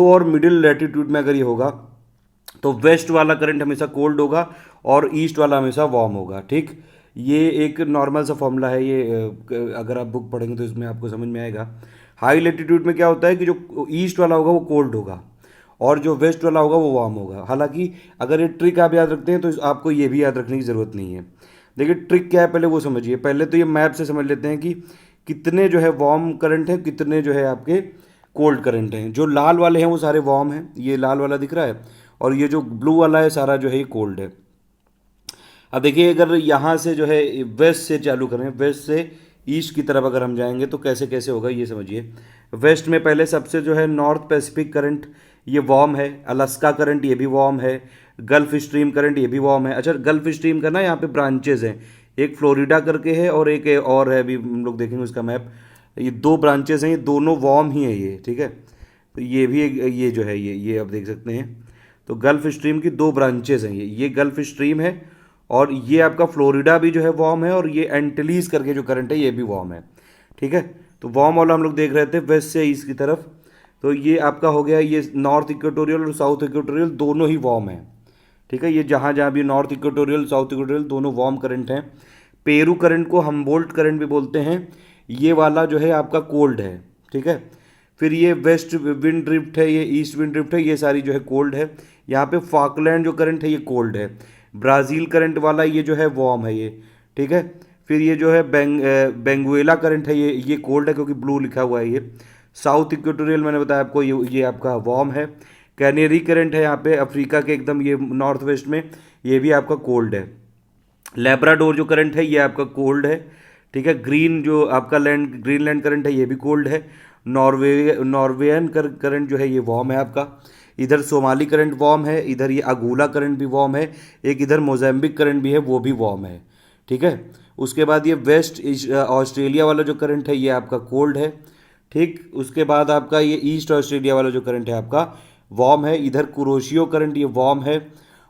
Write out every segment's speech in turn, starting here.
और middle latitude में अगर ये होगा तो वेस्ट वाला करंट हमेशा कोल्ड होगा और ईस्ट वाला हमेशा वार्म होगा। ठीक, ये एक नॉर्मल सा फॉर्मूला है ये, अगर आप बुक पढ़ेंगे तो इसमें आपको समझ में आएगा। हाई लैटिट्यूड में क्या होता है कि जो ईस्ट वाला होगा वो कोल्ड होगा और जो वेस्ट वाला होगा वो वार्म होगा। हालांकि अगर ये ट्रिक आप याद रखते हैं तो आपको ये भी याद रखने की ज़रूरत नहीं है। देखिए ट्रिक क्या है पहले वो समझिए। पहले तो ये मैप से समझ लेते हैं कि कितने जो है वार्म करंट हैं, कितने जो है आपके कोल्ड करंट हैं। जो लाल वाले हैं वो सारे वार्म हैं, ये लाल वाला दिख रहा है, और ये जो ब्लू वाला है सारा जो है ये कोल्ड है। अब देखिए अगर यहाँ से जो है वेस्ट से चालू करें, वेस्ट से ईस्ट की तरफ अगर हम जाएंगे तो कैसे कैसे होगा ये समझिए। वेस्ट में पहले सबसे जो है नॉर्थ पैसिफिक करंट ये वार्म है, अलास्का करंट ये भी वार्म है, गल्फ स्ट्रीम करंट ये भी वार्म है। अच्छा, गल्फ स्ट्रीम का ना यहाँ पे ब्रांचेज हैं, एक फ्लोरिडा करके है और एक और है, अभी हम लोग देखेंगे उसका मैप। ये दो ब्रांचेज हैं, ये दोनों वार्म ही है ये, ठीक है। तो ये भी ये जो है ये आप देख सकते हैं। तो गल्फ स्ट्रीम की दो ब्रांचेज हैं, ये गल्फ स्ट्रीम है और ये आपका फ्लोरिडा भी जो है वार्म है, और ये एंटिलीज करके जो करंट है ये भी वार्म है, ठीक है। तो वार्म वाला हम लोग देख रहे थे वेस्ट से ईस्ट की तरफ। तो ये आपका हो गया, ये नॉर्थ इक्वेटोरियल और साउथ इक्वेटोरियल दोनों ही वार्म है, ठीक है। ये जहाँ जहाँ भी नॉर्थ इक्वेटोरियल साउथ इक्वेटोरियल दोनों वार्म करंट हैं। पेरू करंट को हम्बोल्ट करंट भी बोलते हैं, ये वाला जो है आपका कोल्ड है, ठीक है। फिर ये वेस्ट विंड ड्रिफ्ट है, ये ईस्ट विंड ड्रिफ्ट है, ये सारी जो है कोल्ड है। यहाँ पे फॉकलैंड जो करंट है ये कोल्ड है। ब्राज़ील करंट वाला ये जो है वार्म है ये, ठीक है। फिर ये जो है बेंगुएला करंट है, ये कोल्ड है क्योंकि ब्लू लिखा हुआ है ये। साउथ इक्वेटोरियल मैंने बताया आपको ये आपका वार्म है। कैनेरी करंट है यहाँ पे अफ्रीका के एकदम ये नॉर्थ वेस्ट में, ये भी आपका कोल्ड है। लेब्राडोर जो करंट है ये आपका कोल्ड है, ठीक है। ग्रीन जो आपका ग्रीनलैंड करंट है ये भी कोल्ड है। नॉर्वेयन करंट जो है ये वार्म है आपका। इधर सोमाली करंट वार्म है, इधर ये अगुला करंट भी वार्म है, एक इधर मोज़ेम्बिक करंट भी है वो भी वार्म है, ठीक है। उसके बाद ये वेस्ट ऑस्ट्रेलिया वाला जो करंट है ये आपका कोल्ड है, ठीक। उसके बाद आपका ये ईस्ट ऑस्ट्रेलिया वाला जो करंट है आपका वार्म है। इधर कुरोशियो करंट ये वार्म है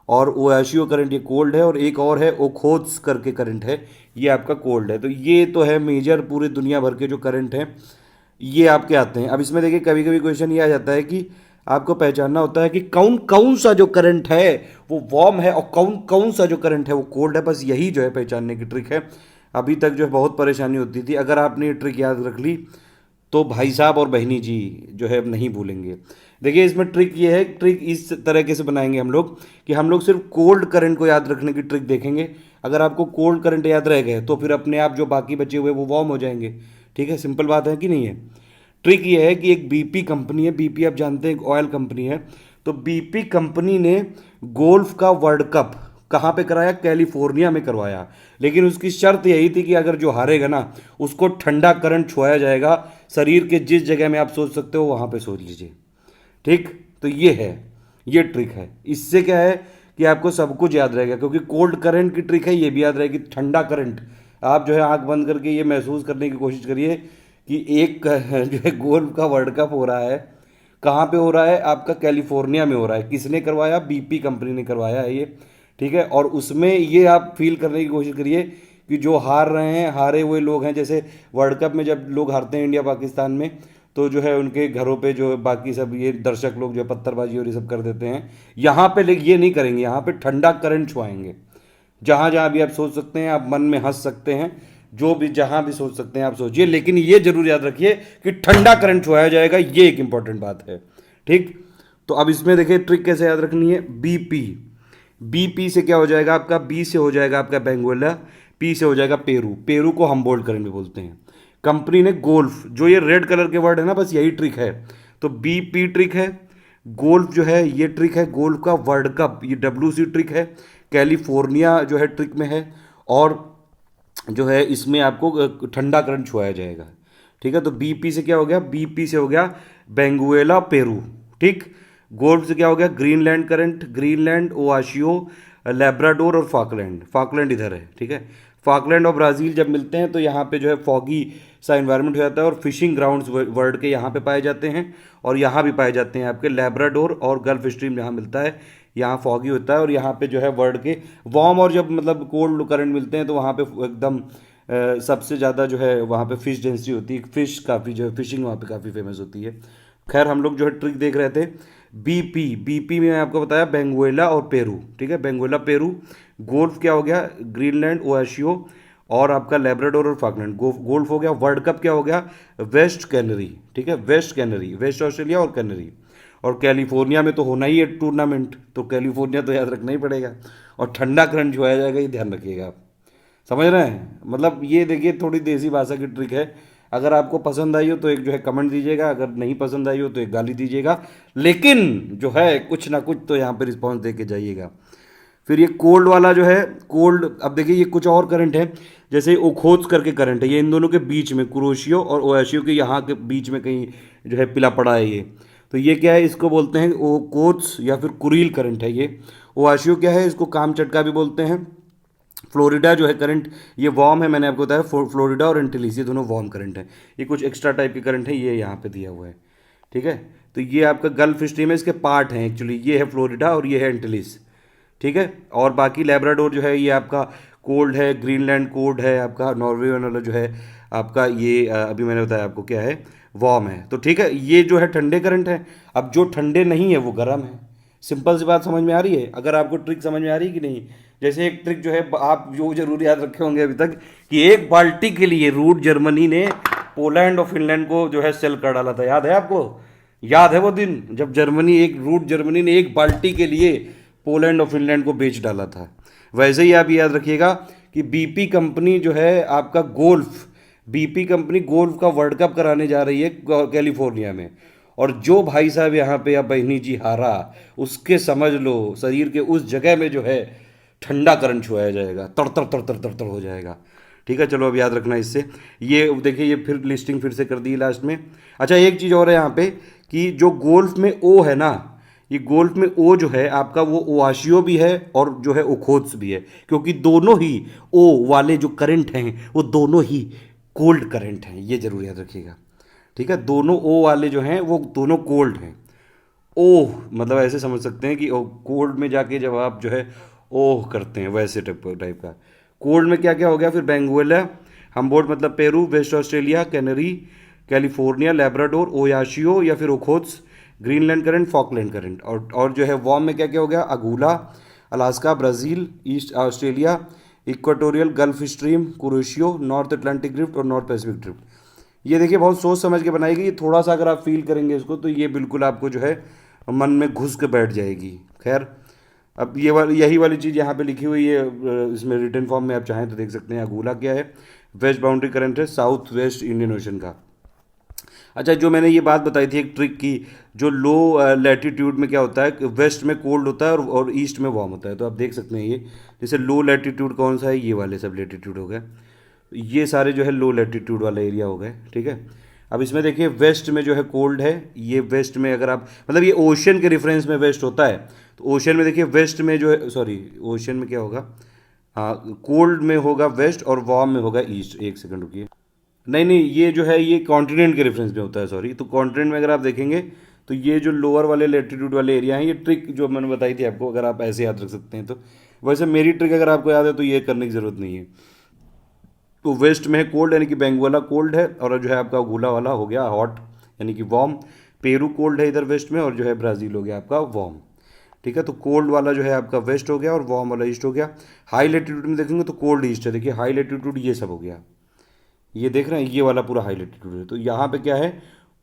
और ओएशियो करंट ये कोल्ड है, और एक और है ओखोत्स करके करंट है, ये आपका कोल्ड है। तो ये तो है मेजर पूरे दुनिया भर के जो करंट हैं ये आपके आते हैं। अब इसमें देखिए कभी कभी क्वेश्चन ये आ जाता है कि आपको पहचानना होता है कि कौन कौन सा जो करंट है वो वार्म है और कौन कौन सा जो करंट है वो कोल्ड है। बस यही जो है पहचानने की ट्रिक है। अभी तक जो है बहुत परेशानी होती थी, अगर आपने ये ट्रिक याद रख ली तो भाई साहब और बहनी जी जो है अब नहीं भूलेंगे। देखिए इसमें ट्रिक ये है, ट्रिक इस तरीके से बनाएंगे हम लोग कि हम लोग सिर्फ कोल्ड करंट को याद रखने की ट्रिक देखेंगे। अगर आपको कोल्ड करंट याद रह गए तो फिर अपने आप जो बाकी बचे हुए वो वार्म हो जाएंगे, ठीक है। सिंपल बात है कि नहीं है। ट्रिक ये है कि एक बीपी कंपनी है, बीपी आप जानते हैं एक ऑयल कंपनी है। तो बीपी कंपनी ने गोल्फ का वर्ल्ड कप कहाँ पे कराया? कैलिफोर्निया में करवाया। लेकिन उसकी शर्त यही थी कि अगर जो हारेगा ना उसको ठंडा करंट छुआया जाएगा, शरीर के जिस जगह में आप सोच सकते हो वहाँ पे सोच लीजिए, ठीक। तो ये है, ये ट्रिक है। इससे क्या है कि आपको सब कुछ याद रहेगा, क्योंकि कोल्ड करंट की ट्रिक है ये भी याद रहेगी। ठंडा करंट आप जो है आंख बंद करके ये महसूस करने की कोशिश करिए कि एक जो है गोल्फ का वर्ल्ड कप हो रहा है, कहाँ पे हो रहा है? आपका कैलिफोर्निया में हो रहा है। किसने करवाया? बीपी कंपनी ने करवाया है ये, ठीक है। और उसमें ये आप फील करने की कोशिश करिए कि जो हार रहे हैं, हारे हुए लोग हैं, जैसे वर्ल्ड कप में जब लोग हारते हैं इंडिया पाकिस्तान में, तो जो है उनके घरों पे जो बाकी सब ये दर्शक लोग जो है पत्थरबाजी और ये सब कर देते हैं। यहाँ पे लेकिन ये नहीं करेंगे, यहाँ पे ठंडा करंट छुआएंगे। जहाँ जहाँ भी आप सोच सकते हैं, आप मन में हंस सकते हैं, जो भी जहाँ भी सोच सकते हैं आप सोचिए, लेकिन ये जरूर याद रखिए कि ठंडा करंट छुआया जाएगा, ये एक इंपॉर्टेंट बात है, ठीक। तो अब इसमें देखिए ट्रिक कैसे याद रखनी है। बीपी, बीपी से क्या हो जाएगा आपका? बी से हो जाएगा आपका बेंगोला, पी से हो जाएगा पेरू, पेरू को हम्बोल्ट करंट भी बोलते हैं। कंपनी ने गोल्फ, जो ये रेड कलर के वर्ड है ना, बस यही ट्रिक है। तो बीपी ट्रिक है, गोल्फ जो है ये ट्रिक है, गोल्फ का वर्ल्ड कप ये डब्ल्यूसी ट्रिक है, कैलिफोर्निया जो है ट्रिक में है, और जो है इसमें आपको ठंडा करंट छुआया जाएगा, ठीक है। तो बीपी से क्या हो गया? बीपी से हो गया बेंगुएला पेरू, ठीक। गोल्फ से क्या हो गया? ग्रीनलैंड करंट, ग्रीनलैंड, ओआशियो, लेब्राडोर और फॉकलैंड, फॉकलैंड इधर है, ठीक है। फॉकलैंड और ब्राज़ील जब मिलते हैं तो यहाँ पे जो है फॉगी सा इन्वायरमेंट हो जाता है, और फिशिंग ग्राउंड्स वर्ल्ड के यहाँ पे पाए जाते हैं, और यहाँ भी पाए जाते हैं आपके लेब्राडोर और गल्फ स्ट्रीम जहाँ मिलता है, यहाँ फॉगी होता है। और यहाँ पे जो है वर्ल्ड के वार्म और जब मतलब कोल्ड करंट मिलते हैं तो वहाँ पे एकदम सबसे ज़्यादा जो है वहाँ पे फिश डेंसिटी होती है, फिश काफ़ी जो है फिशिंग वहाँ पे काफ़ी फेमस होती है। खैर हम लोग जो है ट्रिक देख रहे थे। बीपी, बीपी में आपको बताया बेंगुएला और पेरू, ठीक है, बेंगुएला पेरू। गोल्फ क्या हो गया, ग्रीनलैंड, ओएशियो और आपका लेब्राडोर और फाकलैंड। गोल्फ हो गया। वर्ल्ड कप क्या हो गया, वेस्ट कैनरी, ठीक है, वेस्ट कैनरी, वेस्ट ऑस्ट्रेलिया और कैनरी। और कैलिफोर्निया में तो होना ही है टूर्नामेंट, तो कैलिफोर्निया तो याद रखना ही पड़ेगा। और ठंडा करंट जो आया जाएगा ये ध्यान रखिएगा आप, समझ रहे हैं। मतलब ये देखिए थोड़ी देसी भाषा की ट्रिक है। अगर आपको पसंद आई हो तो एक जो है कमेंट दीजिएगा, अगर नहीं पसंद आई हो तो एक गाली दीजिएगा, लेकिन जो है कुछ ना कुछ तो यहाँ पे रिस्पॉन्स दे के जाइएगा। फिर ये कोल्ड वाला जो है, कोल्ड, अब देखिए ये कुछ और करंट है, जैसे ओखोत्स करके करंट है, ये इन दोनों के बीच में, क्रोशियो और ओएशियो के यहाँ के बीच में कहीं जो है पिला पड़ा है ये। तो ये क्या है, इसको बोलते हैं ओखोत्स या फिर कुरील करंट है ये। ओएशियो क्या है, इसको काम चटका भी बोलते हैं। फ्लोरिडा जो है करंट, ये वार्म है, मैंने आपको बताया फ्लोरिडा और एंटिलीज ये दोनों वार्म करंट है। ये कुछ एक्स्ट्रा टाइप के करंट है, ये यहाँ पे दिया हुआ है, ठीक है। तो ये आपका गल्फ स्ट्रीम है, इसके पार्ट हैं एक्चुअली, ये है फ्लोरिडा और ये है एंटिलीज, ठीक है। और बाकी लेब्राडोर जो है ये आपका कोल्ड है, ग्रीनलैंड कोल्ड है आपका, नॉर्वे वाला जो है आपका ये अभी मैंने बताया आपको क्या है, वार्म है। तो ठीक है, ये जो है ठंडे करंट है। अब जो ठंडे नहीं है वो गर्म है। सिंपल सी बात समझ में आ रही है। अगर आपको ट्रिक समझ में आ रही है कि नहीं, जैसे एक ट्रिक जो है आप जो जरूर याद रखे होंगे अभी तक, कि एक बाल्टी के लिए रूट जर्मनी ने पोलैंड और फिनलैंड को जो है सेल कर डाला था, याद है आपको। याद है वो दिन जब जर्मनी ने एक बाल्टी के लिए पोलैंड और फिनलैंड को बेच डाला था। वैसे ही आप याद रखिएगा कि बीपी कंपनी जो है आपका गोल्फ, बीपी कंपनी गोल्फ का वर्ल्ड कप कराने जा रही है कैलिफोर्निया में। और जो भाई साहब यहाँ पे या बहनी जी हारा, उसके समझ लो शरीर के उस जगह में जो है ठंडा करंट छुआया जाएगा, तर तर तर तर तर तर हो जाएगा, ठीक है। चलो अब याद रखना इससे। ये देखिए ये फिर लिस्टिंग फिर से कर दी लास्ट में। अच्छा एक चीज़ और है यहाँ पे कि जो गोल्फ में ओ है ना, ये गोल्फ में ओ जो है आपका वो ओआशियो भी है और जो है ओखोत्स भी है, क्योंकि दोनों ही ओ वाले जो करंट हैं वो दोनों ही कोल्ड करंट हैं, ये जरूर याद रखिएगा, ठीक है। दोनों ओ वाले जो हैं वो दोनों कोल्ड हैं। ओह मतलब ऐसे समझ सकते हैं कि कोल्ड में जाके जब आप जो है ओह करते हैं, वैसे टाइप का। कोल्ड में क्या क्या हो गया फिर, बेंगुएला, हम्बोल्ट मतलब Peru, west Australia, Canary, California, Labrador, Oyashio या फिर Okhotsk, Greenland current, Falkland current. और जो है वार्म में क्या क्या हो गया, Agulhas, Alaska, Brazil, east Australia, equatorial gulf stream, Kuroshio, north Atlantic drift और नॉर्थ पैसिफिक ड्रिफ्ट। ये देखिए बहुत सोच समझ के बनाई गई। ये थोड़ा सा अगर आप फील करेंगे इसको तो ये बिल्कुल आपको जो है मन में घुस के बैठ जाएगी। खैर अब यही वाली चीज़ यहाँ पे लिखी हुई है, इसमें रिटन फॉर्म में आप चाहें तो देख सकते हैं। अगुला क्या है, वेस्ट बाउंड्री करंट है साउथ वेस्ट इंडियन ओशन का। अच्छा जो मैंने ये बात बताई थी एक ट्रिक की, जो लो लैटिट्यूड में क्या होता है कि वेस्ट में कोल्ड होता है और ईस्ट में वार्म होता है। तो आप देख सकते हैं ये, जैसे लो लैटिट्यूड कौन सा है, ये वाले सब लैटिट्यूड हो गए, ये सारे जो है लो लैटिट्यूड वाला एरिया हो गए, ठीक है। अब इसमें देखिए वेस्ट में जो है कोल्ड है, ये वेस्ट में अगर आप मतलब ये ओशन के रेफरेंस में वेस्ट होता है, तो ओशन में देखिए वेस्ट में जो है, सॉरी ओशन में क्या होगा, हाँ कोल्ड में होगा वेस्ट और वार्म में होगा ईस्ट। एक सेकंड रुकिए, नहीं नहीं ये जो है ये कॉन्टिनेंट के रेफरेंस में होता है, सॉरी। तो कॉन्टिनेंट में अगर आप देखेंगे तो ये जो लोअर वाले लेटीट्यूड वाले एरिया हैं, ये ट्रिक जो मैंने बताई थी आपको, अगर आप ऐसे याद रख सकते हैं तो। वैसे मेरी ट्रिक अगर आपको याद है तो ये करने की ज़रूरत नहीं है। तो वेस्ट में है कोल्ड यानी कि बेंगुएला कोल्ड है, और जो है आपका गुला वाला हो गया हॉट यानी कि वार्म। पेरू कोल्ड है इधर वेस्ट में, और जो है ब्राज़ील हो गया आपका वार्म, ठीक है। तो कोल्ड वाला जो है आपका वेस्ट हो गया और वार्म वाला ईस्ट हो गया। हाई लेटीट्यूड में देखेंगे तो कोल्ड ईस्ट है, देखिए हाई लेटीट्यूड ये सब हो गया, ये देख रहे हैं ये वाला पूरा हाई लेटीट्यूड है। तो यहाँ पे क्या है,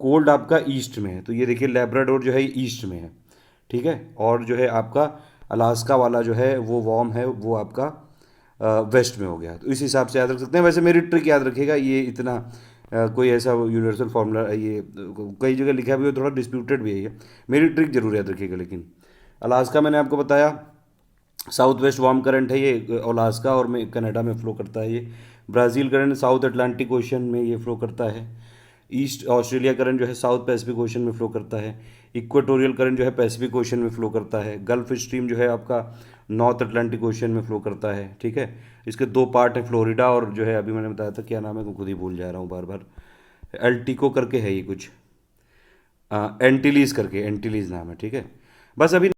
कोल्ड आपका ईस्ट में है, तो ये देखिए लेब्राडोर जो है ईस्ट में है, ठीक है। और जो है आपका अलास्का वाला जो है वो वार्म है, वो आपका वेस्ट में हो गया। तो इस हिसाब से याद रख सकते हैं। वैसे मेरी ट्रिक याद रखिएगा, ये इतना कोई ऐसा यूनिवर्सल फार्मूला ये कई जगह लिखा भी है, थोड़ा डिस्प्यूटेड भी है ये, मेरी ट्रिक जरूर याद रखिएगा। लेकिन अलास्का मैंने आपको बताया साउथ वेस्ट वार्म करंट है ये, अलास्का और में कनाडा में फ्लो करता है ये। Brazil current south Atlantic ocean में ये फ्लो करता है। ईस्ट ऑस्ट्रेलिया करंट जो है साउथ पैसिफिक ओशन में फ्लो करता है। इक्वेटोरियल करंट जो है पैसिफिक ओशन में फ्लो करता है। गल्फ स्ट्रीम जो है आपका नॉर्थ अटलांटिक ओशन में फ्लो करता है, ठीक है। इसके दो पार्ट हैं, फ्लोरिडा और जो है अभी मैंने बताया था क्या नाम है, खुद ही भूल जा रहा हूँ बार बार, एल्टिको करके है ये कुछ, एंटिलीज करके, एंटिलीज नाम है, ठीक है। बस अभी